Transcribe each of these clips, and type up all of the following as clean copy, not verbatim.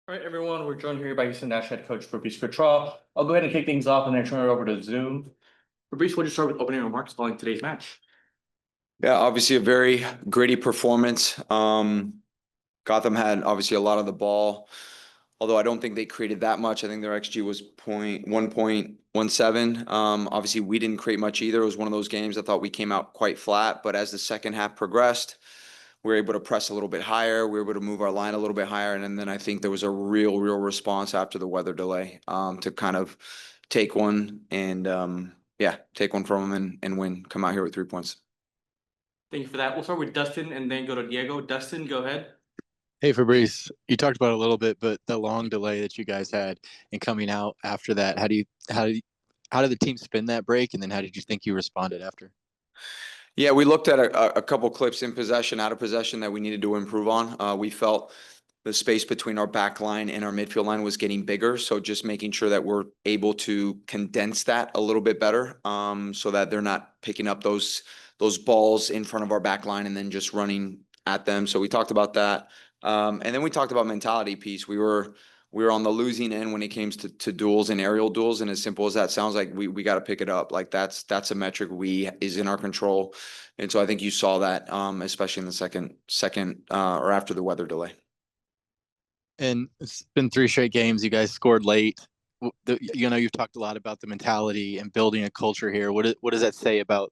All right, everyone, we're joined here by Houston Dash head coach Fabrice Gautrat. I'll go ahead and kick things off and then turn it over to Zoom. Fabrice, we'll just start with opening remarks following today's match. Yeah, obviously a very gritty performance. Gotham had obviously a lot of the ball, although I don't think they created that much. I think their XG was 1.17. Obviously we didn't create much either. It was one of those games I thought we came out quite flat, but as the second half progressed, we were able to press a little bit higher. We were able to move our line a little bit higher, and then I think there was a real response after the weather delay to kind of take one and take one from them and win. Come out here with 3 points. Thank you for that. We'll start with Dustin and then go to Diego. Dustin, go ahead. Hey Fabrice, you talked about it a little bit, but the long delay that you guys had and coming out after that, how did the team spin that break, and then how did you think you responded after? Yeah, we looked at a couple clips in possession, out of possession that we needed to improve on. We felt the space between our back line and our midfield line was getting bigger, so just making sure that we're able to condense that a little bit better, so that they're not picking up those balls in front of our back line and then just running at them. So we talked about that. And then we talked about mentality piece. We were on the losing end when it came to duels and aerial duels, and as simple as that sounds, like we got to pick it up. Like that's a metric is in our control, and so I think you saw that, especially in the second or after the weather delay. And it's been three straight games. You guys scored late. You've talked a lot about the mentality and building a culture here. What does that say about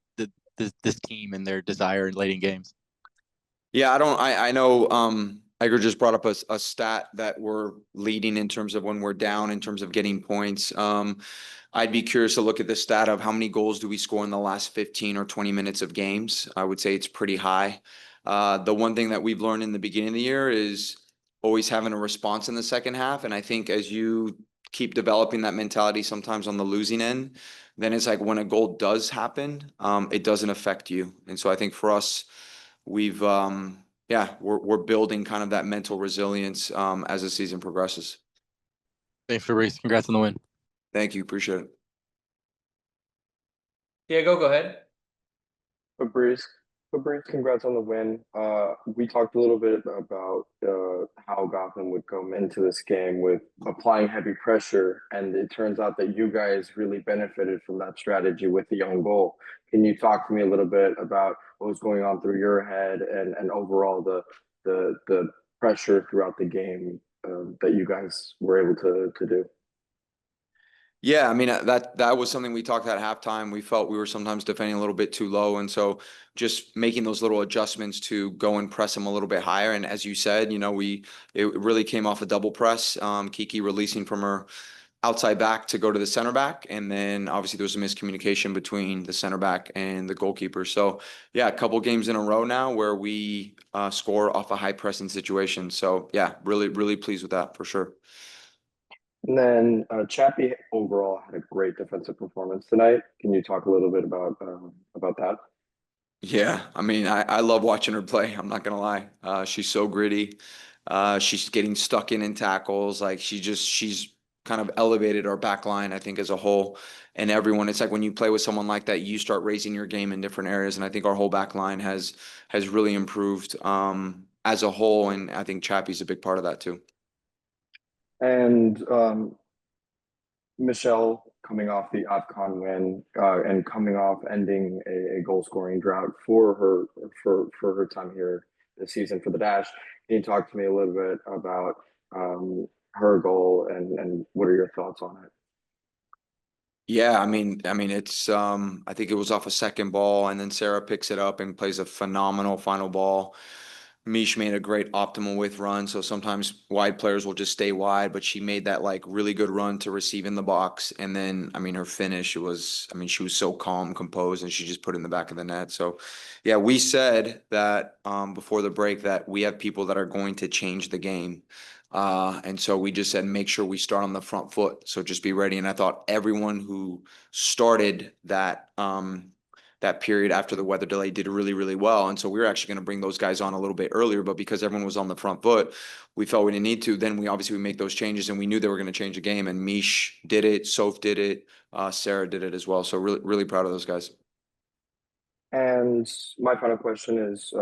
this team and their desire in late in games? Yeah, I know Iger just brought up a stat that we're leading in terms of when we're down, in terms of getting points. I'd be curious to look at the stat of how many goals do we score in the last 15 or 20 minutes of games. I would say it's pretty high. The one thing that we've learned in the beginning of the year is always having a response in the second half. And I think as you keep developing that mentality sometimes on the losing end, then it's like when a goal does happen, it doesn't affect you. And so I think for us, we're building kind of that mental resilience as the season progresses. Thanks, Fabrice. Congrats on the win. Thank you. Appreciate it. Diego, go ahead. Fabrice, congrats on the win. We talked a little bit about how Gotham would come into this game with applying heavy pressure, and it turns out that you guys really benefited from that strategy with the own goal. Can you talk to me a little bit about what was going on through your head and overall the pressure throughout the game that you guys were able to do? Yeah, I mean that was something we talked at halftime. We felt we were sometimes defending a little bit too low, and so just making those little adjustments to go and press them a little bit higher. And as you said, it really came off a double press. Kiki releasing from her outside back to go to the center back, and then obviously there was a miscommunication between the center back and the goalkeeper. So yeah, a couple games in a row now where we score off a high pressing situation. So yeah, really pleased with that for sure. And then Chappie overall had a great defensive performance tonight. Can you talk a little bit about that? Yeah, I mean, I love watching her play. I'm not gonna lie. She's so gritty. She's getting stuck in tackles. Like she's kind of elevated our back line, I think, as a whole. And everyone, it's like when you play with someone like that, you start raising your game in different areas. And I think our whole back line has really improved as a whole. And I think Chappie's a big part of that too. And Michelle coming off the AFCON win and coming off ending a goal scoring drought for her time here this season for the Dash. Can you talk to me a little bit about her goal and what are your thoughts on it? Yeah, I mean, it's I think it was off a second ball, and then Sarah picks it up and plays a phenomenal final ball. Mish made a great optimal width run, so sometimes wide players will just stay wide, but she made that like really good run to receive in the box. And then, I mean, her finish was, I mean, she was so calm, composed, and she just put it in the back of the net. So, yeah, we said that before the break that we have people that are going to change the game. And so we just said, make sure we start on the front foot. So just be ready. And I thought everyone who started that period after the weather delay did really well. And so we were actually going to bring those guys on a little bit earlier, but because everyone was on the front foot, we felt we didn't need to. Then we obviously make those changes, and we knew they were going to change the game. And Mish did it, Soph did it, Sarah did it as well. So really proud of those guys. And my final question is,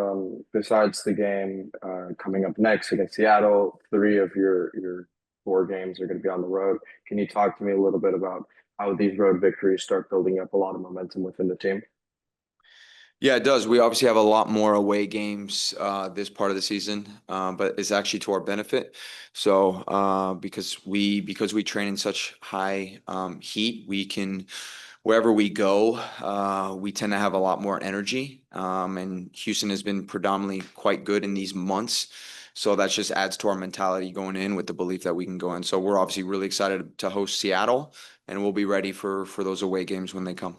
besides the game coming up next against Seattle, three of your 4 games are going to be on the road. Can you talk to me a little bit about how these road victories start building up a lot of momentum within the team? Yeah, it does. We obviously have a lot more away games this part of the season, but it's actually to our benefit. So because we train in such high heat, we can wherever we go, we tend to have a lot more energy. And Houston has been predominantly quite good in these months. So that just adds to our mentality going in with the belief that we can go in. So we're obviously really excited to host Seattle, and we'll be ready for those away games when they come.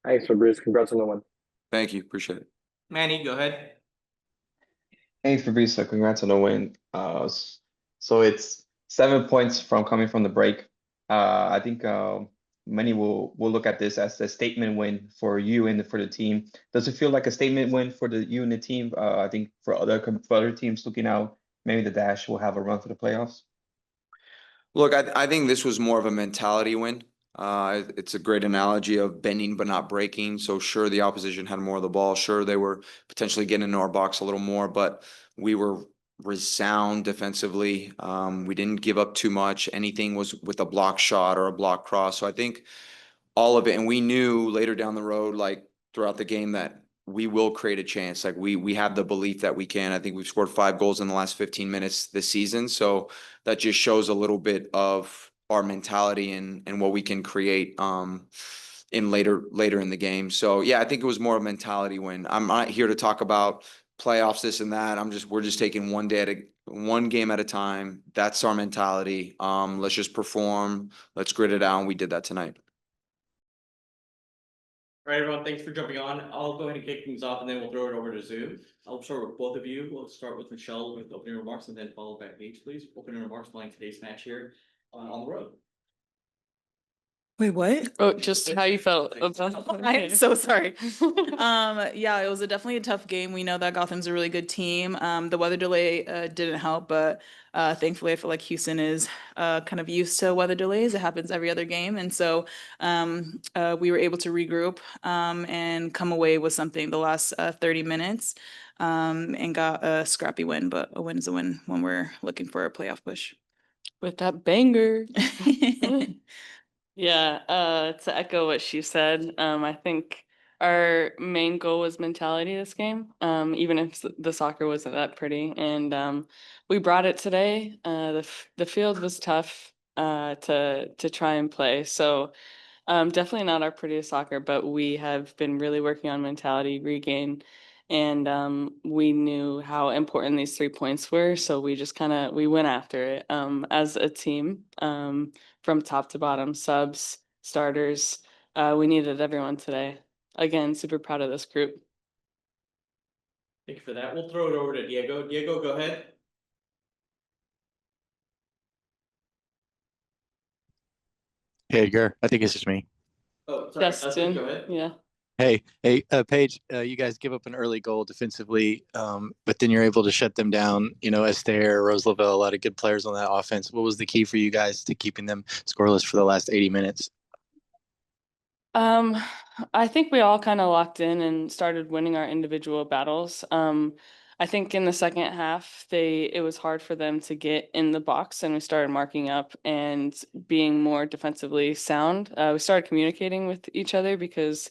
Thanks, Fabrice. Congrats on the win. Thank you. Appreciate it. Manny, go ahead. Thanks, Fabrice. Congrats on the win. So it's 7 points from coming from the break. I think many will look at this as a statement win for you and for the team. Does it feel like a statement win for you and the team? I think for other teams looking out, maybe the Dash will have a run for the playoffs. Look, I think this was more of a mentality win. It's a great analogy of bending but not breaking. So sure, the opposition had more of the ball. Sure, they were potentially getting into our box a little more, but we were resound defensively. We didn't give up too much. Anything was with a block shot or a block cross. So I think all of it, and we knew later down the road, like throughout the game, that we will create a chance. Like we have the belief that we can. I think we've scored 5 goals in the last 15 minutes this season. So that just shows a little bit of our mentality and what we can create in later in the game. So yeah, I think it was more of a mentality win. I'm not here to talk about playoffs, this and that. We're just taking one game at a time. That's our mentality. Let's just perform, let's grit it out, and we did that tonight. All right, everyone, thanks for jumping on. I'll go ahead and kick things off, and then we'll throw it over to Zoom. I'll start with both of you. We'll start with Michelle with opening remarks, and then followed by Paige, please. Opening remarks playing today's match here on the road. Wait, what? Oh, just how you felt about I'm so sorry. Yeah, it was definitely a tough game. We know that Gotham's a really good team. The weather delay didn't help, but thankfully I feel like Houston is kind of used to weather delays. It happens every other game. And so we were able to regroup and come away with something the last 30 minutes and got a scrappy win, but a win is a win when we're looking for a playoff push. with that banger. Yeah, to echo what she said, I think our main goal was mentality this game, even if the soccer wasn't that pretty. And we brought it today. The field was tough to try and play. So definitely not our prettiest soccer, but we have been really working on mentality regain. And we knew how important these 3 points were. So we just we went after it as a team from top to bottom, subs, starters. We needed everyone today. Again, super proud of this group. Thank you for that. We'll throw it over to Diego. Diego, go ahead. Hey, Edgar, I think it's just me. Oh, sorry. Justin, Go ahead. yeah. Hey, Paige, you guys give up an early goal defensively, but then you're able to shut them down. You know, Esther, Rose Lavelle, a lot of good players on that offense. What was the key for you guys to keeping them scoreless for the last 80 minutes? I think we all kind of locked in and started winning our individual battles. I think in the second half, it was hard for them to get in the box, and we started marking up and being more defensively sound. We started communicating with each other because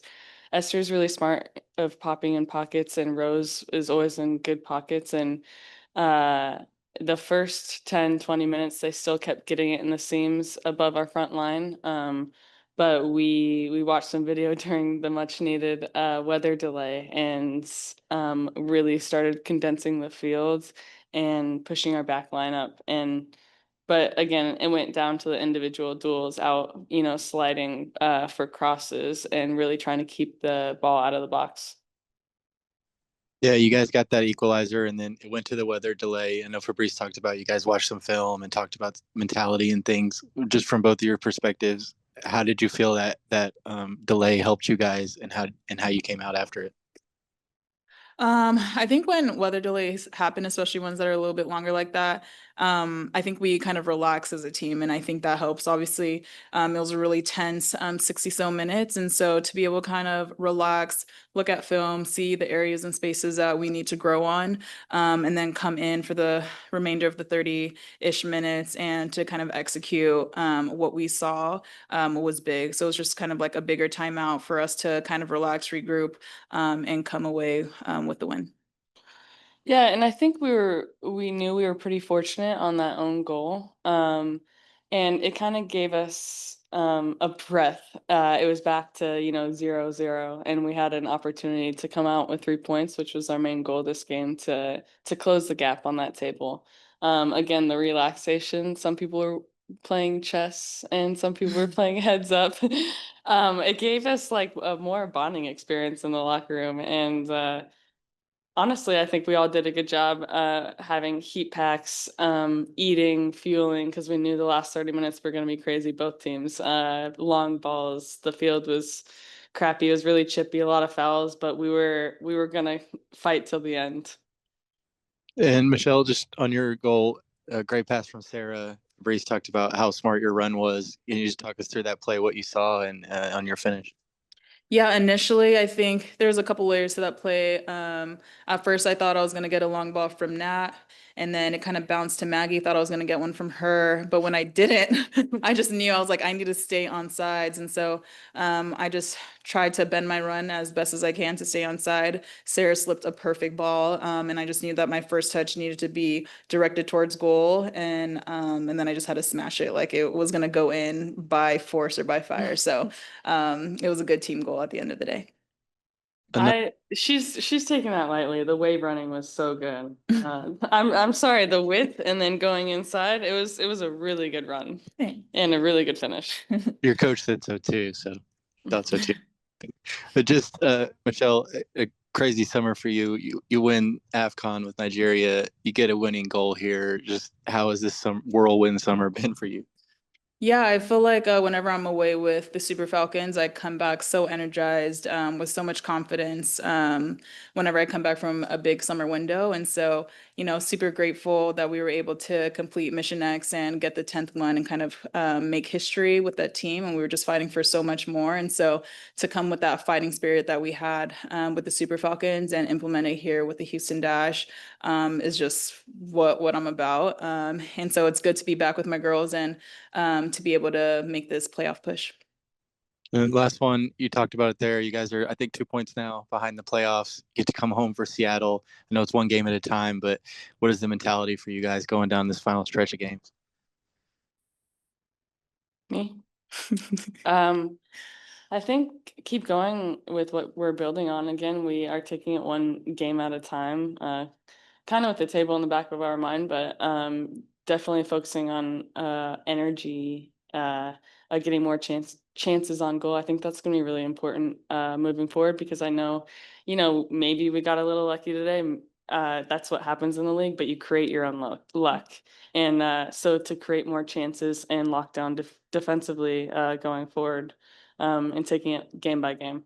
Esther's really smart of popping in pockets, and Rose is always in good pockets. And the first 10-20 minutes, they still kept getting it in the seams above our front line. But we watched some video during the much needed weather delay and really started condensing the field and pushing our back line up. But again, it went down to the individual duels out, sliding for crosses and really trying to keep the ball out of the box. Yeah, you guys got that equalizer, and then it went to the weather delay. I know Fabrice talked about you guys watched some film and talked about mentality and things. Just from both of your perspectives, how did you feel that delay helped you guys, and how you came out after it? I think when weather delays happen, especially ones that are a little bit longer like that, I think we kind of relax as a team, and I think that helps. Obviously, it was a really tense 60 so minutes, and so to be able to kind of relax, look at film, see the areas and spaces that we need to grow on, and then come in for the remainder of the 30-ish minutes and to kind of execute what we saw was big. So it was just kind of like a bigger timeout for us to kind of relax, regroup, and come away with the win. Yeah, and I think we knew we were pretty fortunate on that own goal. And it kind of gave us a breath. It was back to, 0-0, and we had an opportunity to come out with 3 points, which was our main goal this game, to close the gap on that table. Again, the relaxation, some people were playing chess and some people were playing heads up. It gave us like a more bonding experience in the locker room, and honestly, I think we all did a good job having heat packs, eating, fueling, because we knew the last 30 minutes were going to be crazy, both teams. Long balls, the field was crappy, it was really chippy, a lot of fouls, but we were going to fight till the end. And Michelle, just on your goal, a great pass from Sarah. Breeze talked about how smart your run was. Can you just talk us through that play, what you saw, and on your finish? Yeah, initially, I think there's a couple layers to that play. At first, I thought I was going to get a long ball from Nat, and then it kind of bounced to Maggie. Thought I was going to get one from her, but when I didn't, I just knew I was like, I need to stay on sides. And so I just tried to bend my run as best as I can to stay on side. Sarah slipped a perfect ball, and I just knew that my first touch needed to be directed towards goal, and then I just had to smash it like it was going to go in by force or by fire. So it was a good team goal at the end of the day. She's taking that lightly. The wave running was so good. I'm sorry, the width and then going inside, it was a really good run and a really good finish. Your coach said so too, so thought so too. But just Michelle, a crazy summer for you. You win AFCON with Nigeria. You get a winning goal here. Just how has this whirlwind summer been for you? Yeah, I feel like whenever I'm away with the Super Falcons, I come back so energized, with so much confidence, whenever I come back from a big summer window. And so, super grateful that we were able to complete Mission X and get the 10th one and kind of make history with that team. And we were just fighting for so much more. And so to come with that fighting spirit that we had with the Super Falcons and implement it here with the Houston Dash is just what I'm about. And so it's good to be back with my girls and to be able to make this playoff push. And last one, you talked about it there. You guys are, I think, 2 points now behind the playoffs. Get to come home for Seattle. I know it's one game at a time, but what is the mentality for you guys going down this final stretch of games? Me? I think keep going with what we're building on. Again, we are taking it one game at a time, kind of with the table in the back of our mind, but definitely focusing on energy, getting more chances on goal. I think that's going to be really important moving forward, because I know, maybe we got a little lucky today. That's what happens in the league, but you create your own luck. And so to create more chances and lock down defensively going forward, and taking it game by game.